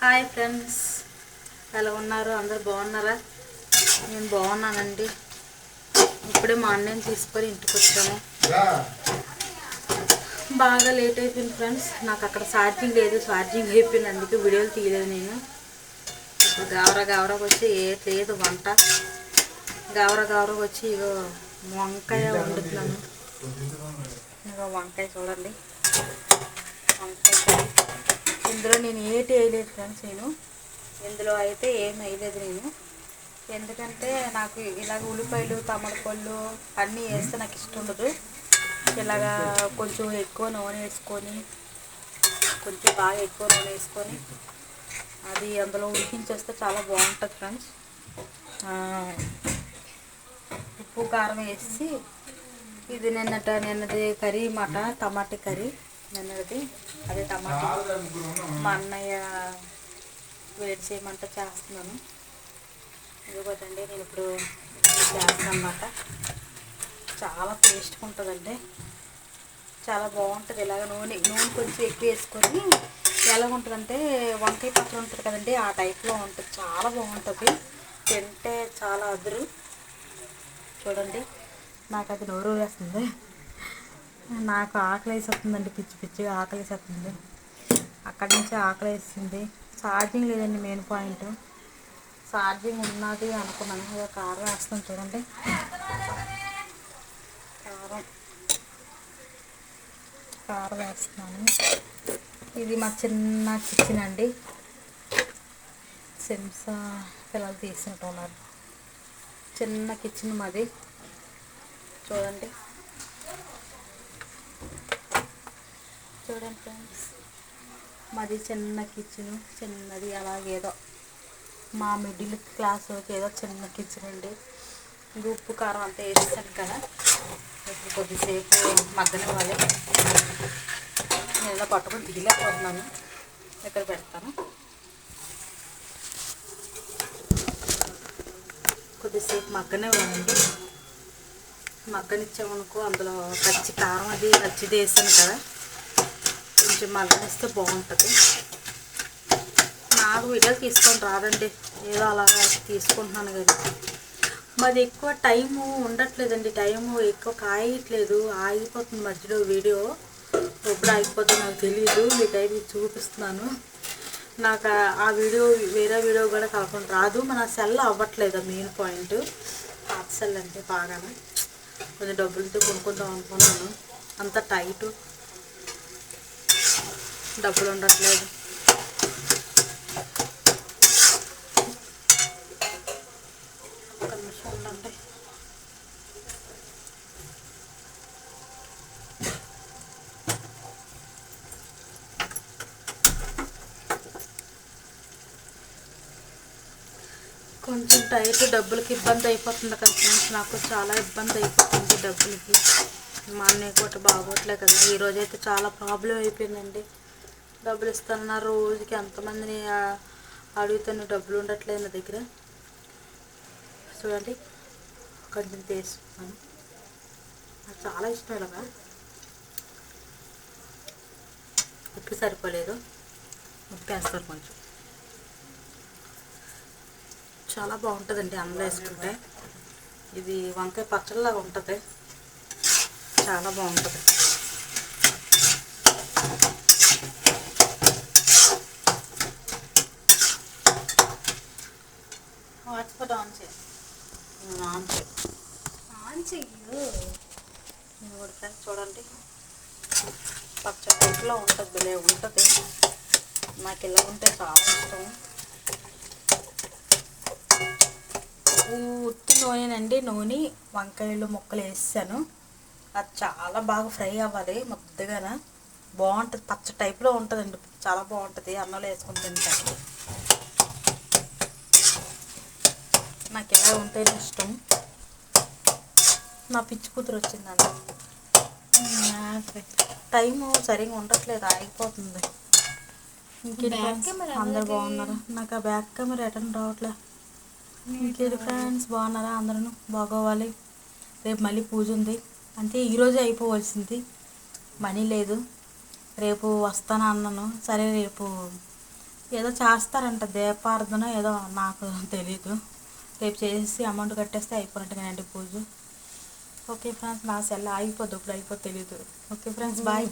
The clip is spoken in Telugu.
హాయ్ ఫ్రెండ్స్, ఎలా ఉన్నారు? అందరు బాగున్నారా? నేను బాగున్నానండి. ఇప్పుడే మా అన్నయ్యని తీసుకొని ఇంటికి వచ్చాము. బాగా లేట్ అయిపోయింది ఫ్రెండ్స్. నాకు అక్కడ ఛార్జింగ్ లేదు, ఛార్జింగ్ అయిపోయింది, అందుకే వీడియోలు తీయలేదు నేను. ఇప్పుడు గావరాకు వచ్చి లేదు వంట. గావరాకు వచ్చి ఇగో వంకాయ వండుతున్నాను. ఇగో వంకాయ చూడండి, వంకాయ కర్రీ. ఇందులో నేను ఏటి వేయలేదు ఫ్రెండ్స్. ఇందులో అయితే ఏం వేయలేదు నేను, ఎందుకంటే నాకు ఇలాగ ఉల్లిపాయలు టమాటపళ్ళు అన్నీ వేస్తే నాకు ఇష్టం ఉండదు. ఇలాగా కొంచెం ఎక్కువ నూనె వేసుకొని, కొంచెం బాగా ఎక్కువ నూనె వేసుకొని అది అందులో ఉడికించేస్తే చాలా బాగుంటుంది ఫ్రెండ్స్. ఉప్పు కారం వేసి, ఇది నిన్నది కర్రీ మాట, టమాటా కర్రీ నిన్నది. అదే టమాటా మా అన్నయ్య వేడి చేయమంటే చేస్తున్నాను. ఇదిగోదండి, నేను ఇప్పుడు చేస్తాను అన్నమాట. చాలా టేస్ట్గా ఉంటుందండి, చాలా బాగుంటుంది. ఇలాగ నూనె కొంచెం ఎక్కువ వేసుకొని ఎలా ఉంటుందంటే వంకాయ పచ్చడి ఉంటుంది కదండి, ఆ టైప్లో ఉంటుంది. చాలా బాగుంటుంది, తింటే చాలా అదురు. చూడండి, నాకు అది నోరు వేస్తుంది. నాకు ఆకలి వేసేస్తుందండి, పిచ్చి పిచ్చిగా ఆకలి వేసేస్తుంది. అక్కడి నుంచి ఆకలి వేస్తుంది. ఛార్జింగ్ లేదండి మెయిన్ పాయింట్. ఛార్జింగ్ ఉన్నది అనుకున్నాను. కారం వేస్తాను చూడండి, కారం వేస్తున్నాను. ఇది మా చిన్న కిచెన్ అండి, సెమ్సా పిల్లలు తీసుకుంటున్నారు. చిన్న కిచెన్ మాది, చూడండి ఫ్రెండ్స్, మాది చిన్న కిచెన్, చిన్నది. అలాగేదో మా మిడిల్ క్లాస్ ఏదో చిన్న కిచెన్ అండి. ఇది ఉప్పు కారం అంతా వేసాను కదా, ఇప్పుడు కొద్దిసేపు మగ్గనివ్వాలి. నేను ఇలా పట్టుకొని దిగలేకపోతున్నాను, ఇక్కడ పెడతాను. కొద్దిసేపు మగ్గనివ్వాలండి. మగ్గనిచ్చామనుకో అందులో పచ్చి కారం అది పచ్చిది వేసాను కదా, కొంచెం మగ్గనిస్తే బాగుంటుంది. నాకు వీడియోలు తీసుకొని రాదండి, ఏదో అలాగా తీసుకుంటున్నాను కదా. మాది ఎక్కువ టైము ఉండట్లేదండి, టైము ఎక్కువ కాయట్లేదు, ఆగిపోతుంది మధ్యలో వీడియో. ఎప్పుడు ఆగిపోతుందో నాకు తెలియదు, మీకైతే చూపిస్తున్నాను. నాకు ఆ వీడియో వేరే వీడియో కూడా కలపడం రాదు. మన సెల్ అవ్వట్లేదు మెయిన్ పాయింట్. పాత సెల్ అంటే బాగానే కొంచెం డబ్బులతో కొనుక్కుందాం అనుకున్నాను, అంత టైటు, డబ్బులు ఉండట్లేదు. ఒక నిమిషం ఉండండి. కొంచెం టైట్, డబ్బులకి ఇబ్బంది అయిపోతుంది కదా ఫ్రెండ్స్. నాకు చాలా ఇబ్బంది అయిపోతుంది డబ్బులకి. మా అన్నయ్య కూడా బాగోట్లే కదా, ఈరోజైతే చాలా ప్రాబ్లం అయిపోయిందండి. డబ్బులు ఇస్తానన్నా రోజుకి ఎంతమందిని అడుగుతాను, డబ్బులు ఉండట్లేదు నా దగ్గర. చూడండి, కొంచెం తీసుకున్నాను. నాకు చాలా ఇష్టం ఇలాగా. ఉప్పు సరిపోలేదు, ఉప్పు వేస్తారు కొంచెం. చాలా బాగుంటుందండి అందులో వేసుకుంటే. ఇది వంకాయ పచ్చడిలాగా ఉంటుంది, చాలా బాగుంటుంది. హాట్స్పాట్ ఆన్ చేయి, ఆన్ చెయ్యు. నేను కూడా ఫ్రెండ్స్ చూడండి, పచ్చడి టైప్లో ఉంటుంది, భలే ఉంటుంది. నాకు ఇలా ఉంటే చాలా ఇష్టం. ఉత్తి నూనెనండి, నూనె వంకాయలు ముక్కలు వేసాను. అది చాలా బాగా ఫ్రై అవ్వాలి ముద్దగాన, బాగుంటుంది. పచ్చ టైప్లో ఉంటుందండి, చాలా బాగుంటుంది. అన్నంలో వేసుకొని తింటాను. నాకు ఎలా ఉంటేనే ఇష్టం. నా పిచ్చి కూతురు వచ్చిందండి, టైము సరిగా ఉండట్లేదు, ఆగిపోతుంది. ఇంకేంటి అందరు బాగున్నారా? నాకు ఆ బ్యాక్ కెమెరా ఎటన్ రావట్లే. ఇంకేంటి ఫ్రెండ్స్, బాగున్నారా? అందరూ బాగోవాలి. రేపు మళ్ళీ పూజ ఉంది, అంటే ఈరోజే అయిపోవలసింది, మనీ లేదు. రేపు వస్తాను అన్నాను, సరే రేపు ఏదో చేస్తారంట దీపార్థన ఏదో, నాకు తెలీదు. రేపు చేసి అమౌంట్ కట్టేస్తే అయిపోయినట్టుగానండి పూజ. ఓకే ఫ్రెండ్స్, నా సెల్ ఆగిపోద్ది, ఇప్పుడు అయిపోద్ది తెలీదు. Okay friends, bye.